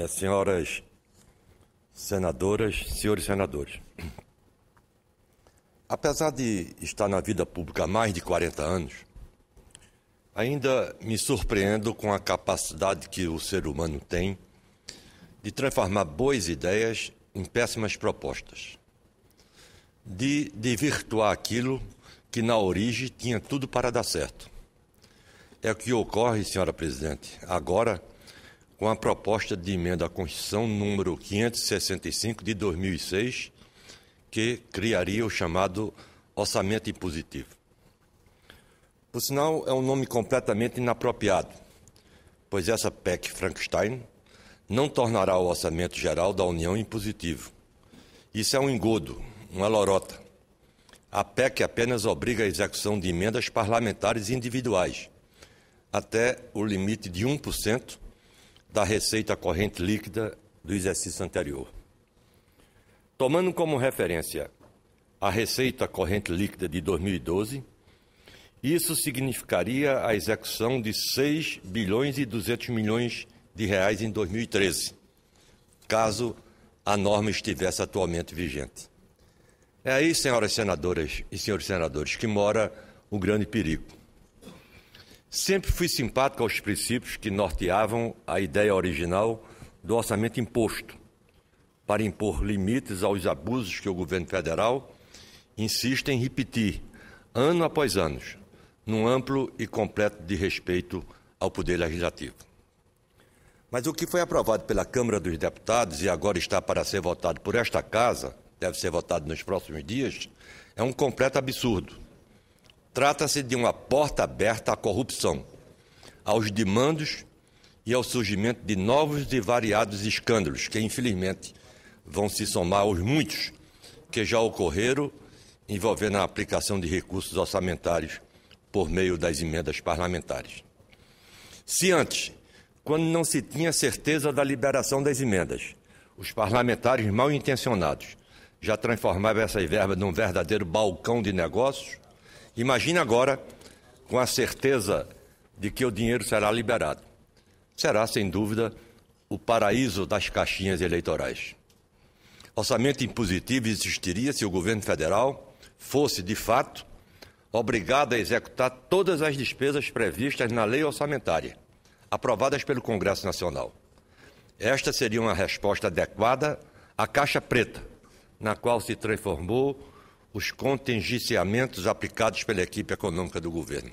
Senhoras senadoras, senhores senadores. Apesar de estar na vida pública há mais de 40 anos, ainda me surpreendo com a capacidade que o ser humano tem de transformar boas ideias em péssimas propostas, de desvirtuar aquilo que na origem tinha tudo para dar certo. É o que ocorre, senhora presidente, agora com a proposta de emenda à Constituição número 565 de 2006, que criaria o chamado orçamento impositivo. Por sinal, é um nome completamente inapropriado, pois essa PEC Frankenstein não tornará o orçamento geral da União impositivo. Isso é um engodo, uma lorota. A PEC apenas obriga a execução de emendas parlamentares individuais, até o limite de 1% da receita corrente líquida do exercício anterior. Tomando como referência a receita corrente líquida de 2012, isso significaria a execução de 6 bilhões e 200 milhões de reais em 2013, caso a norma estivesse atualmente vigente. É aí, senhoras senadoras e senhores senadores, que mora o grande perigo. Sempre fui simpático aos princípios que norteavam a ideia original do orçamento imposto, para impor limites aos abusos que o governo federal insiste em repetir, ano após ano, num amplo e completo desrespeito ao Poder Legislativo. Mas o que foi aprovado pela Câmara dos Deputados e agora está para ser votado por esta Casa, deve ser votado nos próximos dias, é um completo absurdo. Trata-se de uma porta aberta à corrupção, aos desmandos e ao surgimento de novos e variados escândalos que, infelizmente, vão se somar aos muitos que já ocorreram envolvendo a aplicação de recursos orçamentários por meio das emendas parlamentares. Se antes, quando não se tinha certeza da liberação das emendas, os parlamentares mal intencionados já transformavam essas verbas num verdadeiro balcão de negócios, imagine agora com a certeza de que o dinheiro será liberado. Será, sem dúvida, o paraíso das caixinhas eleitorais. Orçamento impositivo existiria se o governo federal fosse, de fato, obrigado a executar todas as despesas previstas na lei orçamentária, aprovadas pelo Congresso Nacional. Esta seria uma resposta adequada à caixa preta, na qual se transformou os contingenciamentos aplicados pela equipe econômica do governo.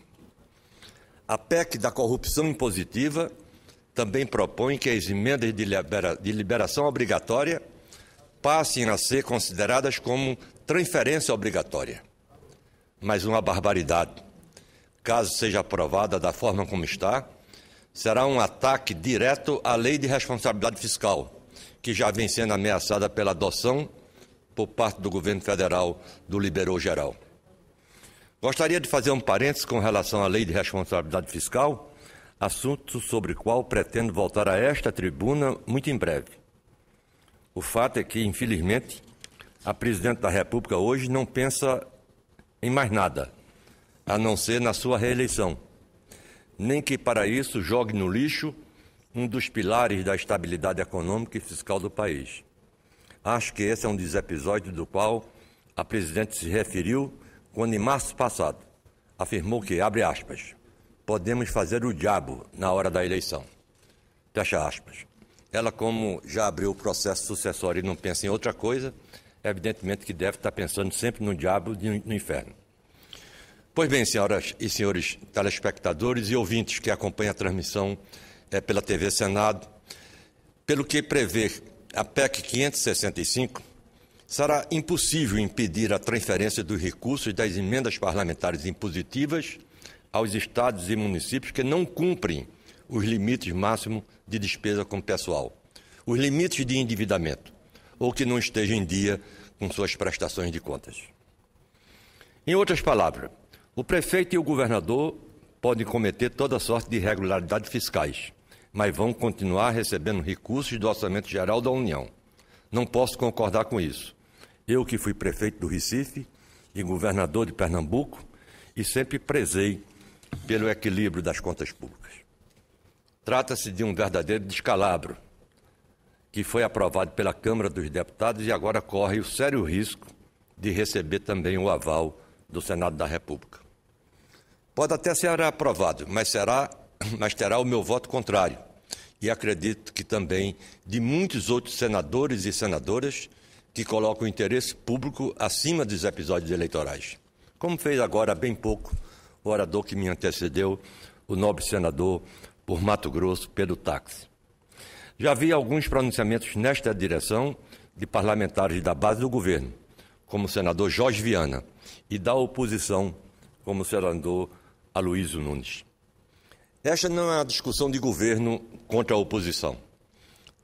A PEC da corrupção impositiva também propõe que as emendas de liberação obrigatória passem a ser consideradas como transferência obrigatória. Mas uma barbaridade. Caso seja aprovada da forma como está, será um ataque direto à lei de responsabilidade fiscal, que já vem sendo ameaçada pela adoção por parte do governo federal do liberou geral. Gostaria de fazer um parênteses com relação à lei de responsabilidade fiscal, assunto sobre o qual pretendo voltar a esta tribuna muito em breve. O fato é que, infelizmente, a presidente da República hoje não pensa em mais nada, a não ser na sua reeleição, nem que para isso jogue no lixo um dos pilares da estabilidade econômica e fiscal do país. Acho que esse é um dos episódios do qual a presidente se referiu quando, em março passado, afirmou que, abre aspas, podemos fazer o diabo na hora da eleição. Fecha aspas. Ela, como já abriu o processo sucessório e não pensa em outra coisa, evidentemente que deve estar pensando sempre no diabo e no inferno. Pois bem, senhoras e senhores telespectadores e ouvintes que acompanham a transmissão pela TV Senado, pelo que prevê a PEC 565, será impossível impedir a transferência dos recursos das emendas parlamentares impositivas aos estados e municípios que não cumprem os limites máximos de despesa com pessoal, os limites de endividamento, ou que não estejam em dia com suas prestações de contas. Em outras palavras, o prefeito e o governador podem cometer toda sorte de irregularidades fiscais, mas vão continuar recebendo recursos do Orçamento Geral da União. Não posso concordar com isso. Eu que fui prefeito do Recife e governador de Pernambuco e sempre prezei pelo equilíbrio das contas públicas. Trata-se de um verdadeiro descalabro que foi aprovado pela Câmara dos Deputados e agora corre o sério risco de receber também o aval do Senado da República. Pode até ser aprovado, mas terá o meu voto contrário. E acredito que também de muitos outros senadores e senadoras que colocam o interesse público acima dos episódios eleitorais. Como fez agora há bem pouco o orador que me antecedeu, o nobre senador por Mato Grosso, Pedro Táxi. Já vi alguns pronunciamentos nesta direção de parlamentares da base do governo, como o senador Jorge Viana, e da oposição, como o senador Aloysio Nunes. Esta não é uma discussão de governo contra a oposição.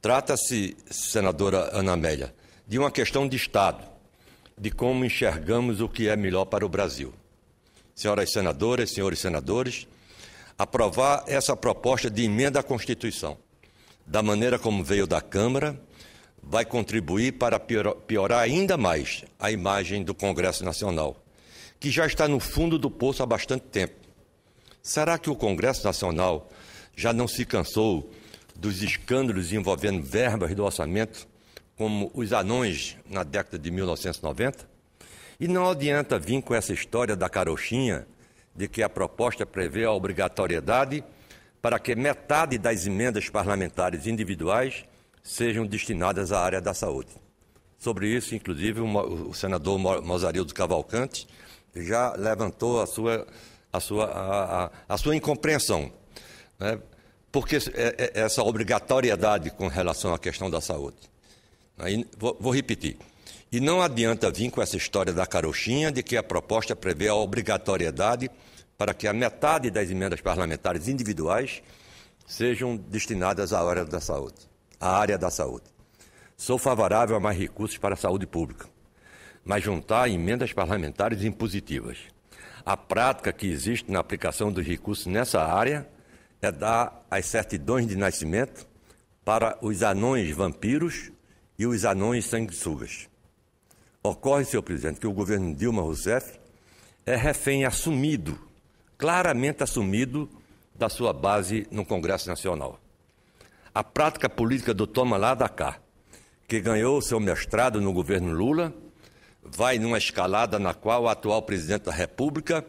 Trata-se, senadora Ana Amélia, de uma questão de Estado, de como enxergamos o que é melhor para o Brasil. Senhoras senadoras, senhores senadores, aprovar essa proposta de emenda à Constituição, da maneira como veio da Câmara, vai contribuir para piorar ainda mais a imagem do Congresso Nacional, que já está no fundo do poço há bastante tempo. Será que o Congresso Nacional já não se cansou dos escândalos envolvendo verbas do orçamento, como os anões na década de 1990? E não adianta vir com essa história da carochinha de que a proposta prevê a obrigatoriedade para que metade das emendas parlamentares individuais sejam destinadas à área da saúde. Sobre isso, inclusive, o senador Mozarildo Cavalcante já levantou a sua incompreensão, né? Porque essa obrigatoriedade com relação à questão da saúde. Aí, vou repetir. E não adianta vir com essa história da carochinha de que a proposta prevê a obrigatoriedade para que a metade das emendas parlamentares individuais sejam destinadas à área da saúde. Sou favorável a mais recursos para a saúde pública, mas juntar emendas parlamentares impositivas. A prática que existe na aplicação dos recursos nessa área é dar as certidões de nascimento para os anões vampiros e os anões sanguessugas. Ocorre, senhor presidente, que o governo Dilma Rousseff é refém assumido, claramente assumido, da sua base no Congresso Nacional. A prática política do toma lá da cá, que ganhou seu mestrado no governo Lula, vai numa escalada na qual o atual presidente da República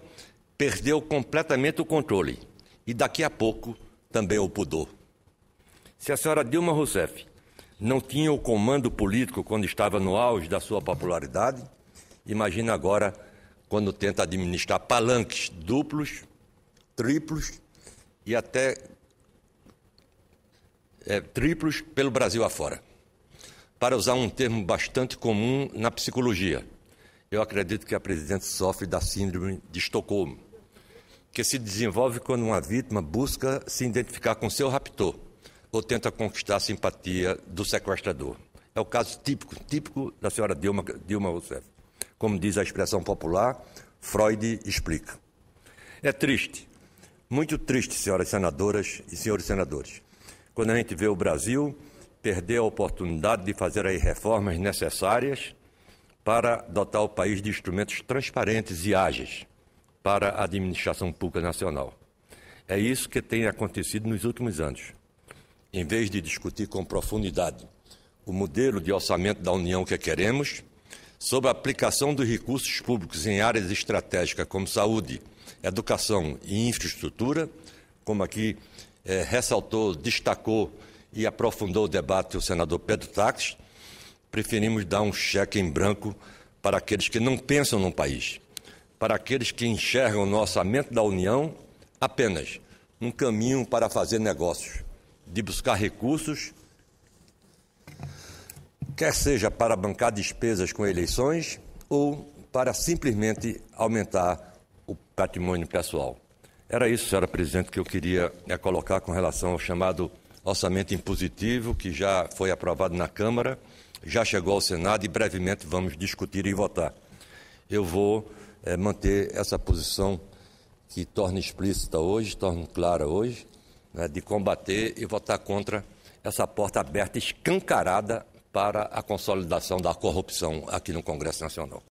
perdeu completamente o controle e daqui a pouco também o pudor. Se a senhora Dilma Rousseff não tinha o comando político quando estava no auge da sua popularidade, imagina agora quando tenta administrar palanques duplos, triplos e até triplos pelo Brasil afora. Para usar um termo bastante comum na psicologia, eu acredito que a presidente sofre da síndrome de Estocolmo, que se desenvolve quando uma vítima busca se identificar com seu raptor ou tenta conquistar a simpatia do sequestrador. É o caso típico da senhora Dilma Rousseff. Como diz a expressão popular, Freud explica. É triste, muito triste, senhoras senadoras e senhores senadores, quando a gente vê o Brasil perder a oportunidade de fazer as reformas necessárias para dotar o país de instrumentos transparentes e ágeis para a administração pública nacional. É isso que tem acontecido nos últimos anos. Em vez de discutir com profundidade o modelo de orçamento da União que queremos, sobre a aplicação dos recursos públicos em áreas estratégicas como saúde, educação e infraestrutura, como aqui ressaltou, destacou e aprofundou o debate o senador Pedro Táxi, preferimos dar um cheque em branco para aqueles que não pensam no país, para aqueles que enxergam no orçamento da União apenas um caminho para fazer negócios, de buscar recursos, quer seja para bancar despesas com eleições ou para simplesmente aumentar o patrimônio pessoal. Era isso, senhora presidente, que eu queria colocar com relação ao chamado orçamento impositivo, que já foi aprovado na Câmara, já chegou ao Senado e brevemente vamos discutir e votar. Eu vou manter essa posição que torna explícita hoje, torna clara hoje, né, de combater e votar contra essa porta aberta, escancarada para a consolidação da corrupção aqui no Congresso Nacional.